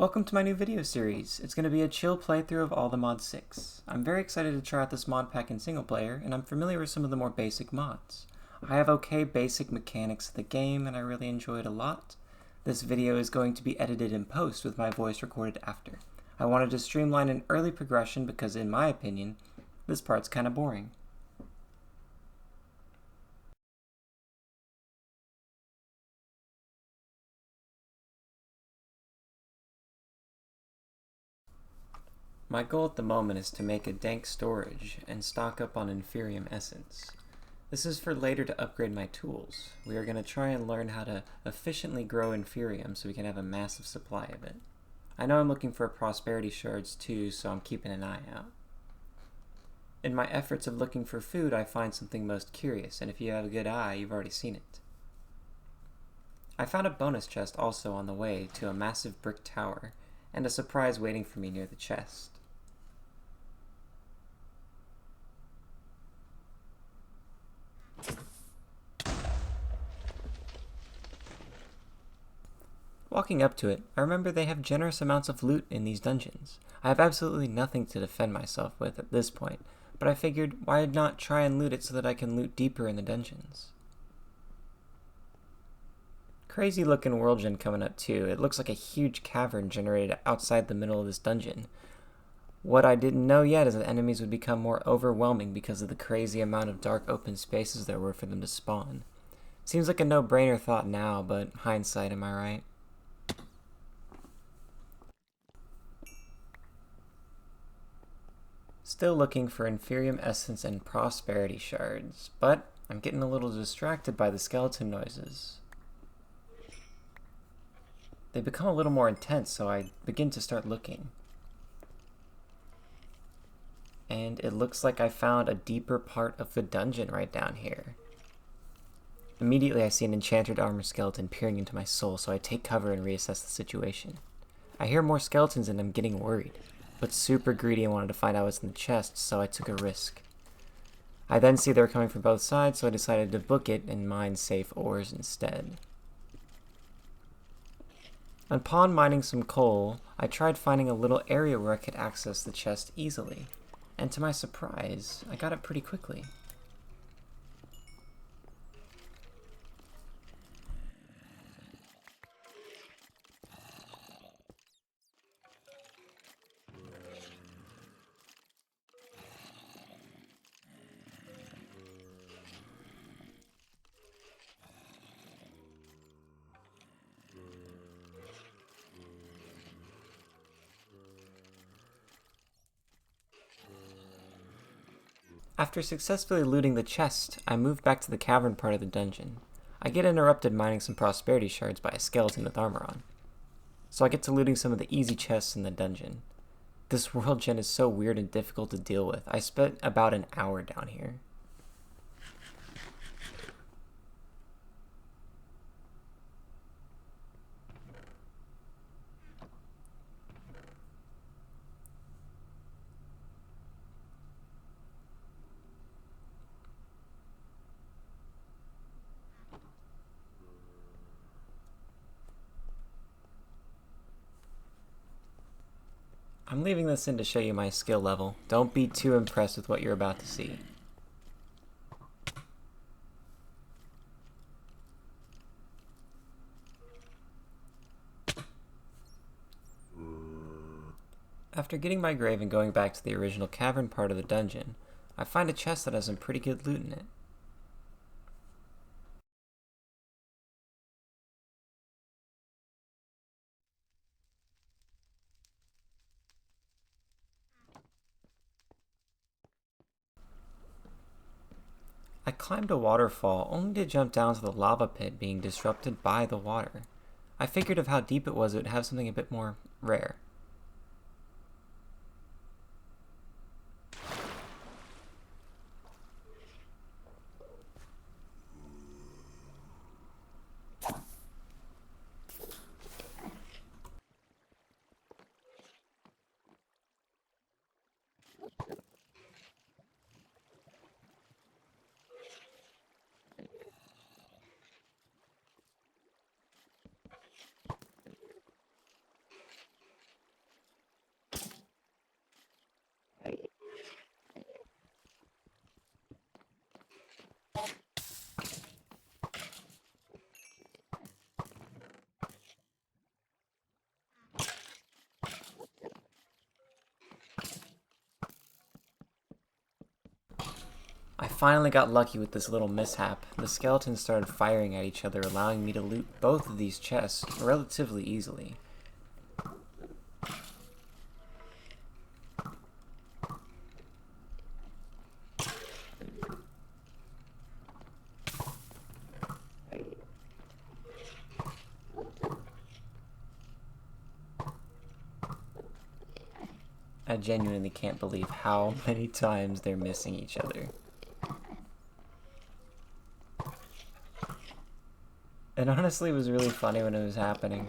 Welcome to my new video series. It's going to be a chill playthrough of All the Mod 6. I'm very excited to try out this mod pack in single player, and I'm familiar with some of the more basic mods. I have okay basic mechanics of the game, and I really enjoy it a lot. This video is going to be edited in post with my voice recorded after. I wanted to streamline an early progression because, in my opinion, this part's kind of boring. My goal at the moment is to make a dank storage and stock up on Inferium Essence. This is for later to upgrade my tools. We are going to try and learn how to efficiently grow Inferium so we can have a massive supply of it. I know I'm looking for Prosperity Shards too, so I'm keeping an eye out. In my efforts of looking for food, I find something most curious, and if you have a good eye, you've already seen it. I found a bonus chest also on the way to a massive brick tower, and a surprise waiting for me near the chest. Walking up to it, I remember they have generous amounts of loot in these dungeons. I have absolutely nothing to defend myself with at this point, but I figured why not try and loot it so that I can loot deeper in the dungeons. Crazy looking world gen coming up too. It looks like a huge cavern generated outside the middle of this dungeon. What I didn't know yet is that enemies would become more overwhelming because of the crazy amount of dark open spaces there were for them to spawn. Seems like a no-brainer thought now, but hindsight, am I right? Still looking for Inferium Essence and Prosperity Shards, but I'm getting a little distracted by the skeleton noises. They become a little more intense, so I begin to start looking. And it looks like I found a deeper part of the dungeon right down here. Immediately I see an enchanted armor skeleton peering into my soul, so I take cover and reassess the situation. I hear more skeletons and I'm getting worried, but super greedy and wanted to find out what's in the chest, so I took a risk. I then see they were coming from both sides, so I decided to book it and mine safe ores instead. Upon mining some coal, I tried finding a little area where I could access the chest easily, and to my surprise, I got it pretty quickly. After successfully looting the chest, I move back to the cavern part of the dungeon. I get interrupted mining some prosperity shards by a skeleton with armor on. So I get to looting some of the easy chests in the dungeon. This world gen is so weird and difficult to deal with. I spent about an hour down here. I'm leaving this in to show you my skill level. Don't be too impressed with what you're about to see. After getting my grave and going back to the original cavern part of the dungeon, I find a chest that has some pretty good loot in it. I climbed a waterfall only to jump down to the lava pit being disrupted by the water. I figured of how deep it was, it would have something a bit more rare. finally got lucky with this little mishap. The skeletons started firing at each other, allowing me to loot both of these chests relatively easily. I genuinely can't believe how many times they're missing each other. It honestly was really funny when it was happening.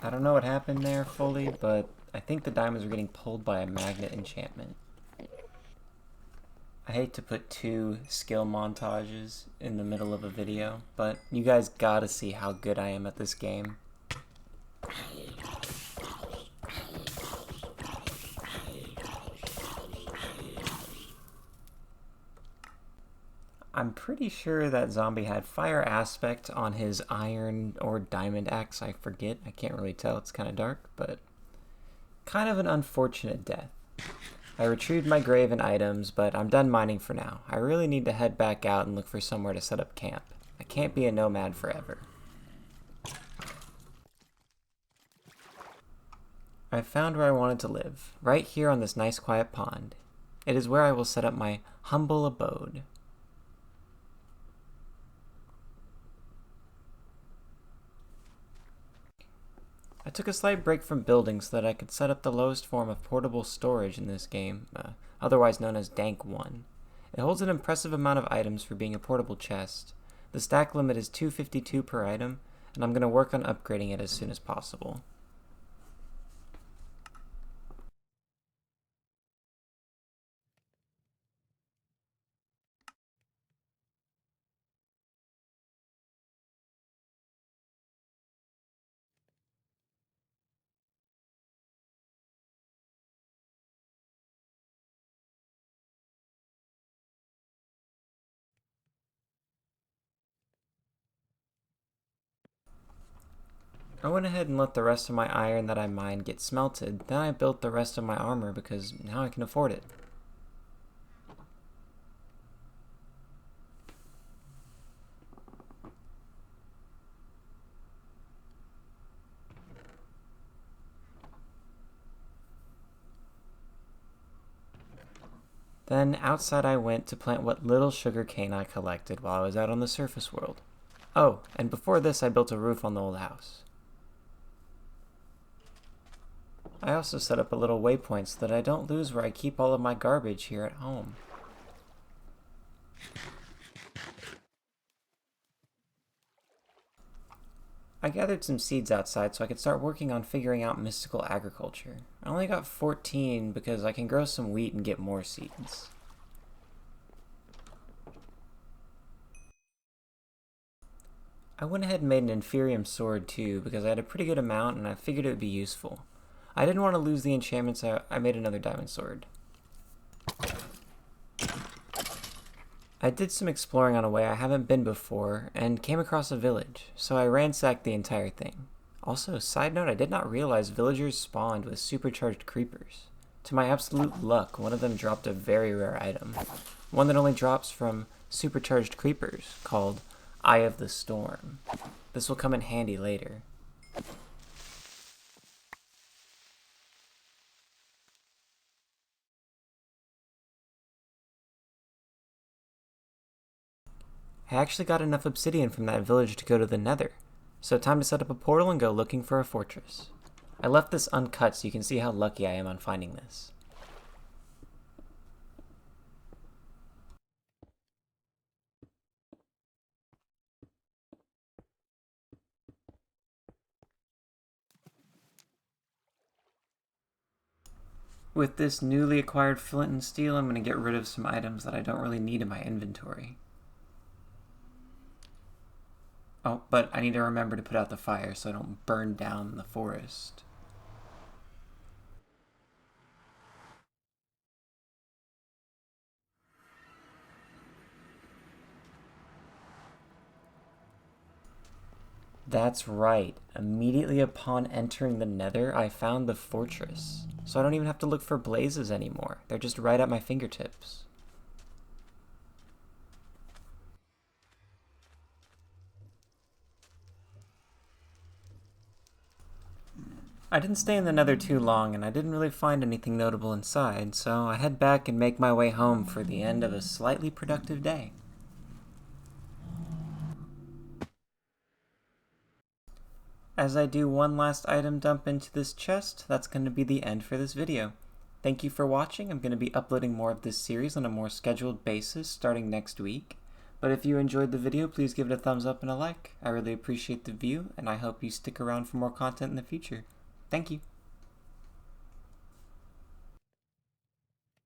I don't know what happened there fully, but I think the diamonds were getting pulled by a magnet enchantment. I hate to put two skill montages in the middle of a video, but you guys gotta see how good I am at this game. I'm pretty sure that zombie had fire aspect on his iron or diamond axe, I forget. I can't really tell, it's kind of dark, but kind of an unfortunate death. I retrieved my grave and items, but I'm done mining for now. I really need to head back out and look for somewhere to set up camp. I can't be a nomad forever. I found where I wanted to live, right here on this nice quiet pond. It is where I will set up my humble abode. I took a slight break from building so that I could set up the lowest form of portable storage in this game, otherwise known as Dank 1. It holds an impressive amount of items for being a portable chest. The stack limit is 252 per item, and I'm going to work on upgrading it as soon as possible. I went ahead and let the rest of my iron that I mined get smelted, then I built the rest of my armor because now I can afford it. Then outside I went to plant what little sugar cane I collected while I was out on the surface world. Oh, and before this I built a roof on the old house. I also set up a little waypoint so that I don't lose where I keep all of my garbage here at home. I gathered some seeds outside so I could start working on figuring out mystical agriculture. I only got 14 because I can grow some wheat and get more seeds. I went ahead and made an Inferium sword too because I had a pretty good amount and I figured it would be useful. I didn't want to lose the enchantments, so I made another diamond sword. I did some exploring on a way I haven't been before and came across a village, so I ransacked the entire thing. Also, side note, I did not realize villagers spawned with supercharged creepers. To my absolute luck, one of them dropped a very rare item. One that only drops from supercharged creepers, called Eye of the Storm. This will come in handy later. I actually got enough obsidian from that village to go to the Nether, so time to set up a portal and go looking for a fortress. I left this uncut so you can see how lucky I am on finding this. With this newly acquired flint and steel, I'm going to get rid of some items that I don't really need in my inventory. Oh, but I need to remember to put out the fire so I don't burn down the forest. That's right. Immediately upon entering the Nether, I found the fortress. So I don't even have to look for blazes anymore. They're just right at my fingertips. I didn't stay in the Nether too long, and I didn't really find anything notable inside, so I head back and make my way home for the end of a slightly productive day. As I do one last item dump into this chest, that's going to be the end for this video. Thank you for watching. I'm going to be uploading more of this series on a more scheduled basis starting next week. But if you enjoyed the video, please give it a thumbs up and a like. I really appreciate the view, and I hope you stick around for more content in the future. Thank you.